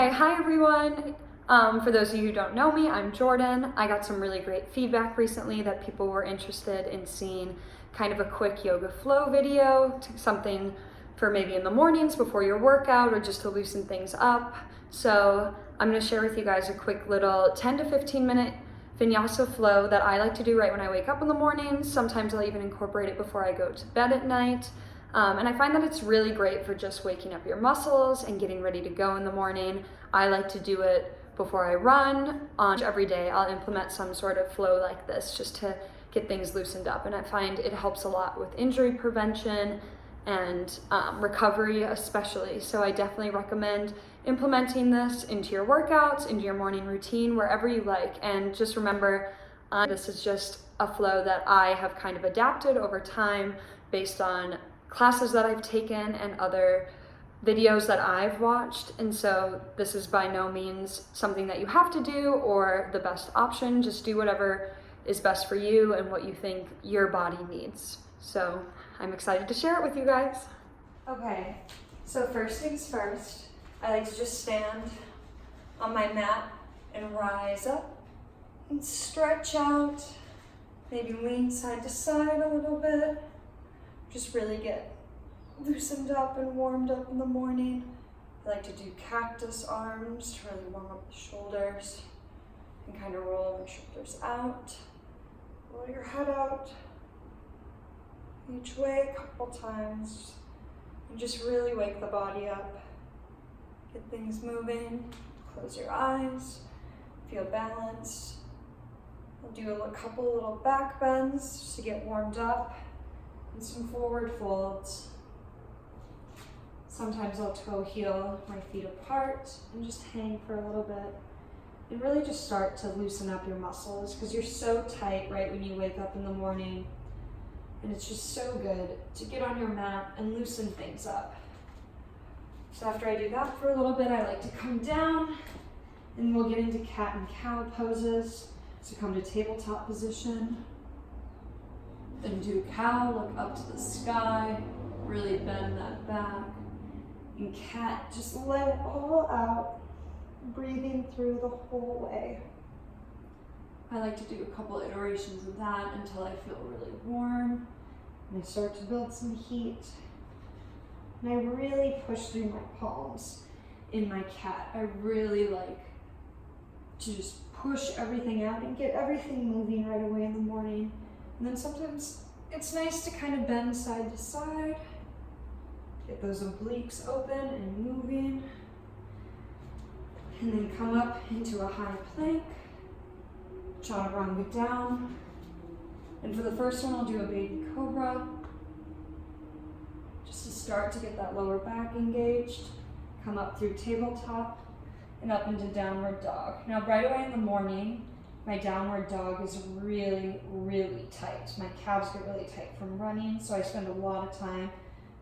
Okay, hi everyone. For those of you who don't know me, I'm Jordan. I got some really great feedback recently that people were interested in seeing kind of a quick yoga flow video, something for maybe in the mornings before your workout or just to loosen things up. So I'm going to share with you guys a quick little 10 to 15 minute vinyasa flow that I like to do right when I wake up in the mornings. Sometimes I'll even incorporate it before I go to bed at night. And I find that it's really great for just waking up your muscles and getting ready to go in the morning. I like to do it before I run. Every day I'll implement some sort of flow like this just to get things loosened up. And I find it helps a lot with injury prevention and recovery especially. So I definitely recommend implementing this into your workouts, into your morning routine, wherever you like. And just remember, this is just a flow that I have kind of adapted over time based on classes that I've taken and other videos that I've watched. And so this is by no means something that you have to do or the best option. Just do whatever is best for you and what you think your body needs. So I'm excited to share it with you guys. Okay, so first things first, I like to just stand on my mat and rise up and stretch out, maybe lean side to side a little bit. Just really get loosened up and warmed up in the morning. I like to do cactus arms to really warm up the shoulders and kind of roll the shoulders out. Roll your head out each way a couple times and just really wake the body up. Get things moving. Close your eyes. Feel balanced. I'll do a couple little back bends just to get warmed up. And some forward folds. Sometimes I'll toe heel my feet apart and just hang for a little bit. And really just start to loosen up your muscles because you're so tight right when you wake up in the morning. And it's just so good to get on your mat and loosen things up. So after I do that for a little bit, I like to come down and we'll get into cat and cow poses. So come to tabletop position. Then do cow, look up to the sky, really bend that back. And cat, just let it all out, breathing through the whole way. I like to do a couple iterations of that until I feel really warm and I start to build some heat. And I really push through my palms in my cat. I really like to just push everything out and get everything moving right away in the morning. And then sometimes it's nice to kind of bend side to side, get those obliques open and moving, and then come up into a high plank, chaturanga down. And for the first one, I'll do a baby cobra, just to start to get that lower back engaged. Come up through tabletop and up into downward dog. Now right away in the morning, my downward dog is really, really tight. My calves get really tight from running, so I spend a lot of time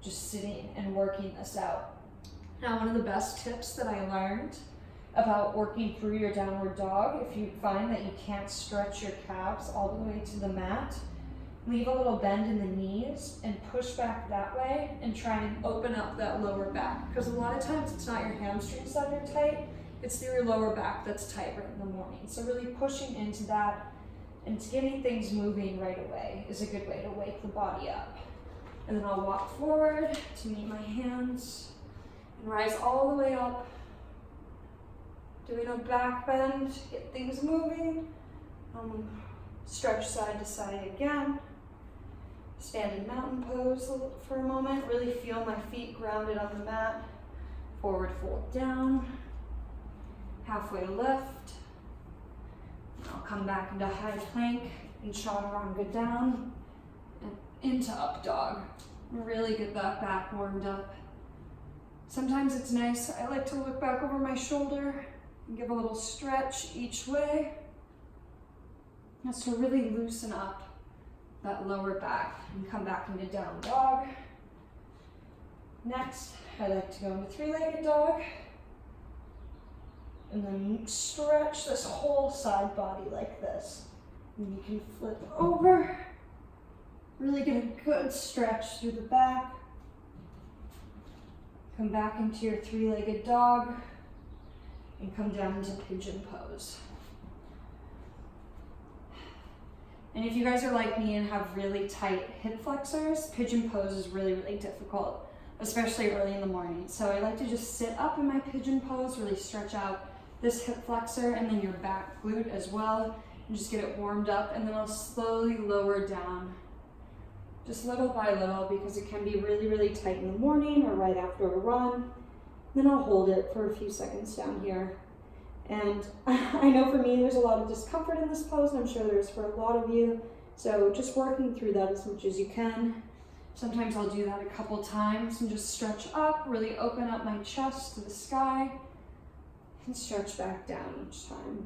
just sitting and working this out. Now, one of the best tips that I learned about working through your downward dog, if you find that you can't stretch your calves all the way to the mat, leave a little bend in the knees and push back that way and try and open up that lower back. Because a lot of times it's not your hamstrings that are tight, it's through your lower back that's tight right in the morning. So really pushing into that and getting things moving right away is a good way to wake the body up. And then I'll walk forward to meet my hands and rise all the way up. Doing a back bend, get things moving. Stretch side to side again. Stand in mountain pose for a moment. Really feel my feet grounded on the mat. Forward fold down. Halfway lift. I'll come back into high plank and chaturanga down and into up dog. Really get that back warmed up. Sometimes it's nice, I like to look back over my shoulder and give a little stretch each way. That's to really loosen up that lower back and come back into down dog. Next, I like to go into three-legged dog. And then stretch this whole side body like this. And you can flip over. Really get a good stretch through the back. Come back into your three-legged dog. and come down into pigeon pose. And if you guys are like me and have really tight hip flexors, pigeon pose is really, really difficult, especially early in the morning. So I like to just sit up in my pigeon pose, really stretch out this hip flexor and then your back glute as well, and just get it warmed up, and then I'll slowly lower down, just little by little, because it can be really, really tight in the morning or right after a run. Then I'll hold it for a few seconds down here. And I know for me, there's a lot of discomfort in this pose, and I'm sure there's for a lot of you. So just working through that as much as you can. Sometimes I'll do that a couple times and just stretch up, really open up my chest to the sky, and stretch back down each time.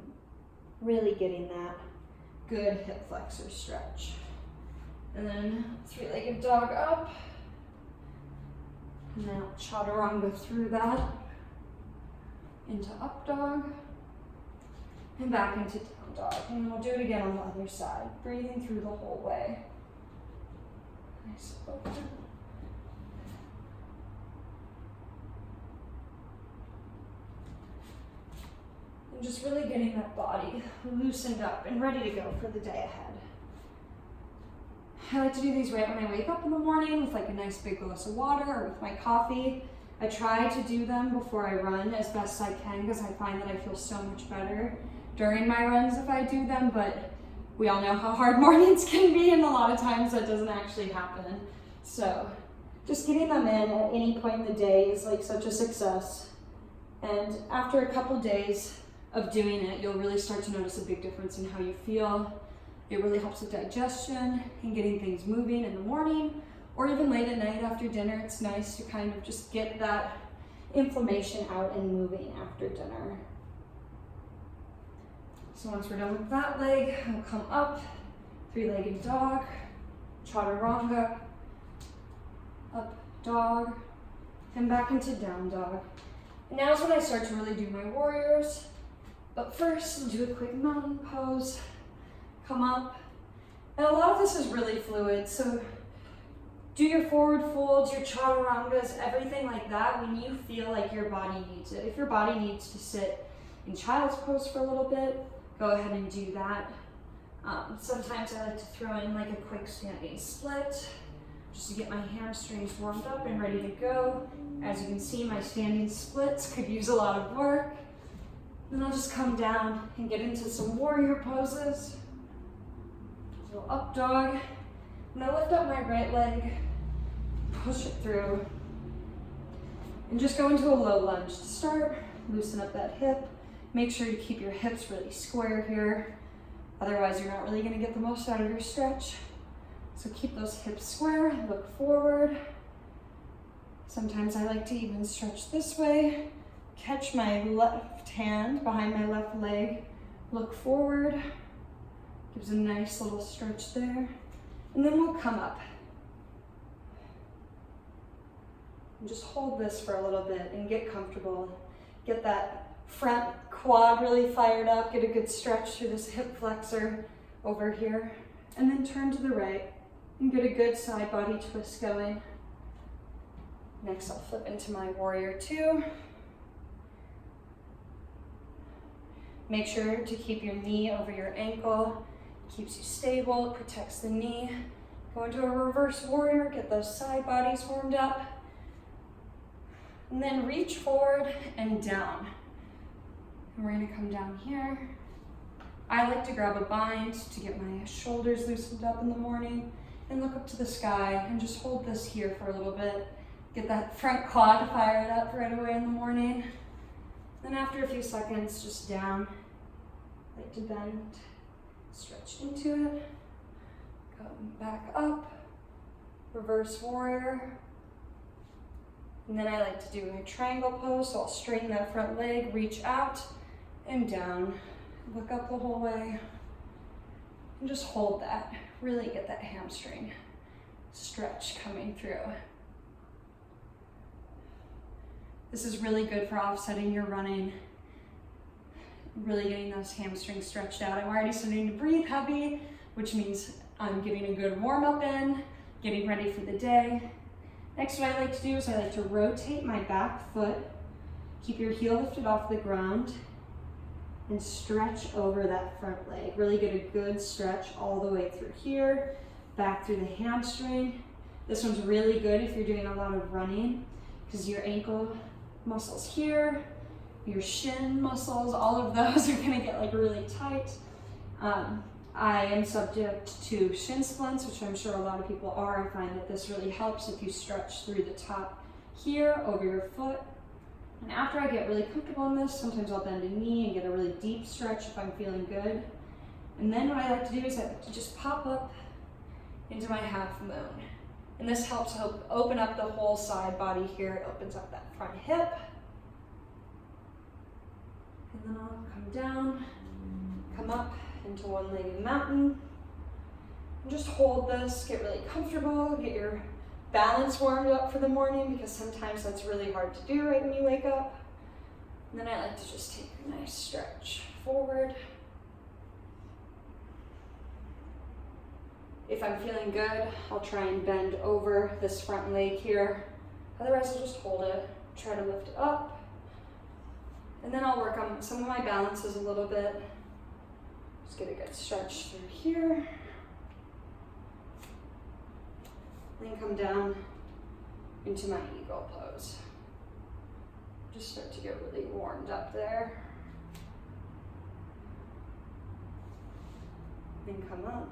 Really getting that good hip flexor stretch. And then three-legged dog up. And then chaturanga through that into up dog. And back into down dog. And then we'll do it again on the other side, breathing through the whole way. Nice open. And just really getting that body loosened up and ready to go for the day ahead. I like to do these right when I wake up in the morning with like a nice big glass of water or with my coffee. I try to do them before I run as best I can, because I find that I feel so much better during my runs if I do them, but we all know how hard mornings can be, and a lot of times that doesn't actually happen. So just getting them in at any point in the day is like such a success. And after a couple days of doing it, you'll really start to notice a big difference in how you feel. It really helps with digestion and getting things moving in the morning, or even late at night after dinner. It's nice to kind of just get that inflammation out and moving after dinner. So once we're done with that leg, we'll come up, three-legged dog, chaturanga, up dog, and back into down dog. And now is when I start to really do my warriors. But first, we'll do a quick mountain pose, come up. And a lot of this is really fluid, so do your forward folds, your chaturangas, everything like that when you feel like your body needs it. If your body needs to sit in child's pose for a little bit, go ahead and do that. Sometimes I like to throw in like a quick standing split, just to get my hamstrings warmed up and ready to go. As you can see, my standing splits could use a lot of work. Then I'll just come down and get into some warrior poses. So up dog, and I lift up my right leg, push it through, and just go into a low lunge to start. Loosen up that hip. Make sure you keep your hips really square here. Otherwise, you're not really gonna get the most out of your stretch. So keep those hips square, look forward. Sometimes I like to even stretch this way. Catch my left hand behind my left leg, look forward. Gives a nice little stretch there. And then we'll come up. And just hold this for a little bit and get comfortable. Get that front quad really fired up, get a good stretch through this hip flexor over here. And then turn to the right and get a good side body twist going. Next, I'll flip into my warrior two. Make sure to keep your knee over your ankle. Keeps you stable, protects the knee. Go into a reverse warrior, get those side bodies warmed up. And then reach forward and down. And we're gonna come down here. I like to grab a bind to get my shoulders loosened up in the morning and look up to the sky and just hold this here for a little bit. Get that front quad fired up right away in the morning. Then after a few seconds, just down. I like to bend, stretch into it, come back up, reverse warrior. And then I like to do a triangle pose, so I'll straighten that front leg, reach out and down, look up the whole way, and just hold that. Really get that hamstring stretch coming through. This is really good for offsetting your running, really getting those hamstrings stretched out. I'm already starting to breathe heavy, which means I'm getting a good warm up in, getting ready for the day. Next, what I like to do is I like to rotate my back foot, keep your heel lifted off the ground, and stretch over that front leg. Really get a good stretch all the way through here, back through the hamstring. This one's really good if you're doing a lot of running because your ankle muscles here, your shin muscles, all of those are gonna get like really tight. I am subject to shin splints, which I'm sure a lot of people are. I find that this really helps if you stretch through the top here over your foot. And after I get really comfortable in this, sometimes I'll bend a knee and get a really deep stretch if I'm feeling good. And then what I like to do is I like to just pop up into my half moon. And this helps open up the whole side body here. It opens up that front hip. And then I'll come down, come up into one-legged mountain. And just hold this, get really comfortable, get your balance warmed up for the morning because sometimes that's really hard to do right when you wake up. And then I like to just take a nice stretch forward. If I'm feeling good, I'll try and bend over this front leg here. Otherwise, I'll just hold it, try to lift it up. And then I'll work on some of my balances a little bit. Just get a good stretch through here. Then come down into my eagle pose. Just start to get really warmed up there. Then come up.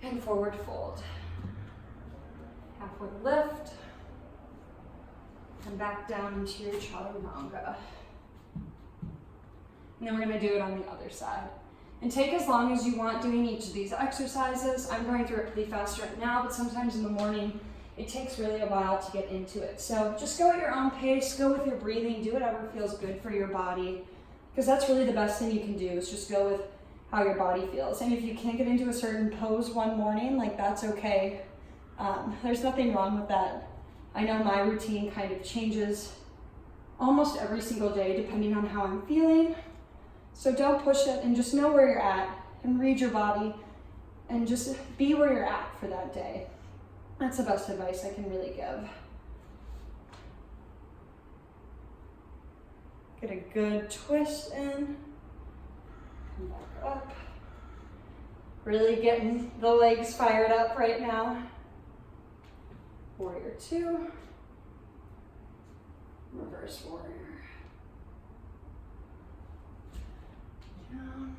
And forward fold. Halfway lift. And back down into your chaturanga. And then we're gonna do it on the other side. And take as long as you want doing each of these exercises. I'm going through it pretty fast right now, but sometimes in the morning, it takes really a while to get into it. So just go at your own pace, go with your breathing, do whatever feels good for your body, because that's really the best thing you can do is just go with how your body feels. And if you can't get into a certain pose one morning, like that's okay. There's nothing wrong with that. I know my routine kind of changes almost every single day depending on how I'm feeling. So don't push it and just know where you're at and read your body and just be where you're at for that day. That's the best advice I can really give. Get a good twist in. Come back up. Really getting the legs fired up right now. Warrior two. Reverse warrior. Down.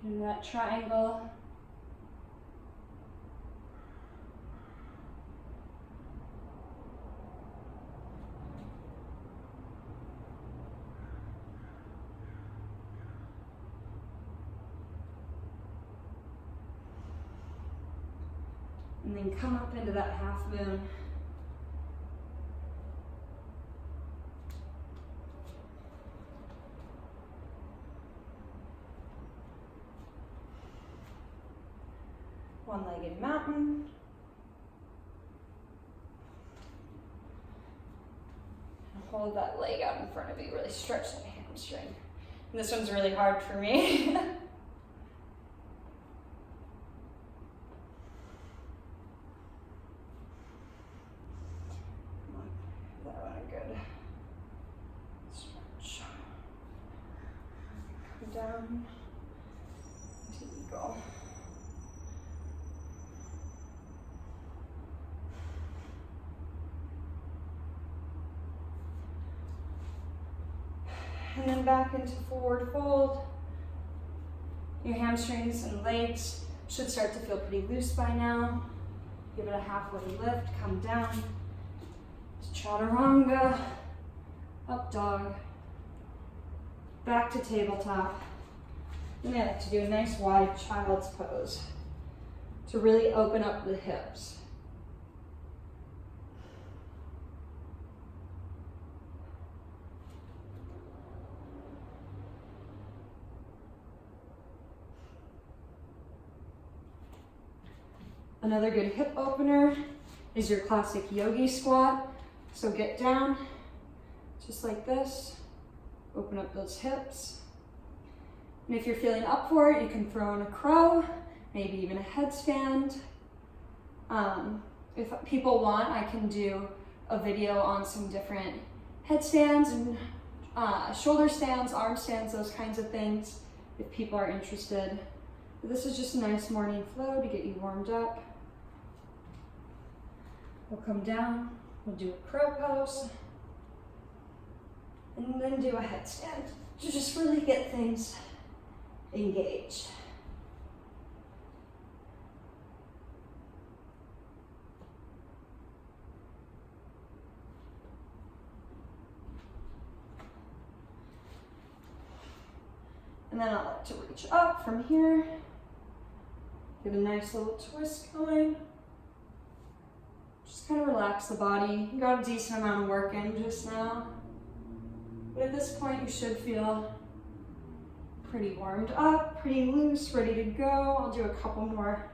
Do that triangle. And then come up into that half moon. One-legged mountain. And hold that leg out in front of you, really stretch that hamstring. And this one's really hard for me. That one a good stretch. Come down to eagle. And then back into forward fold. Your hamstrings and legs should start to feel pretty loose by now. Give it a halfway lift, come down. Chaturanga, up dog, back to tabletop. And I like to do a nice wide child's pose to really open up the hips. Another good hip opener is your classic yogi squat. So get down, just like this. Open up those hips. And if you're feeling up for it, you can throw in a crow, maybe even a headstand. If people want, I can do a video on some different headstands and shoulder stands, arm stands, those kinds of things, if people are interested. But this is just a nice morning flow to get you warmed up. We'll come down, we'll do a crow pose, and then do a headstand to just really get things engaged. And then I like to reach up from here, get a nice little twist going. Just kind of relax the body. You got a decent amount of work in just now. But at this point, you should feel pretty warmed up, pretty loose, ready to go. I'll do a couple more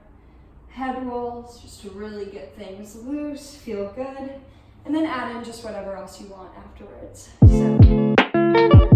head rolls just to really get things loose, feel good, and then add in just whatever else you want afterwards. So.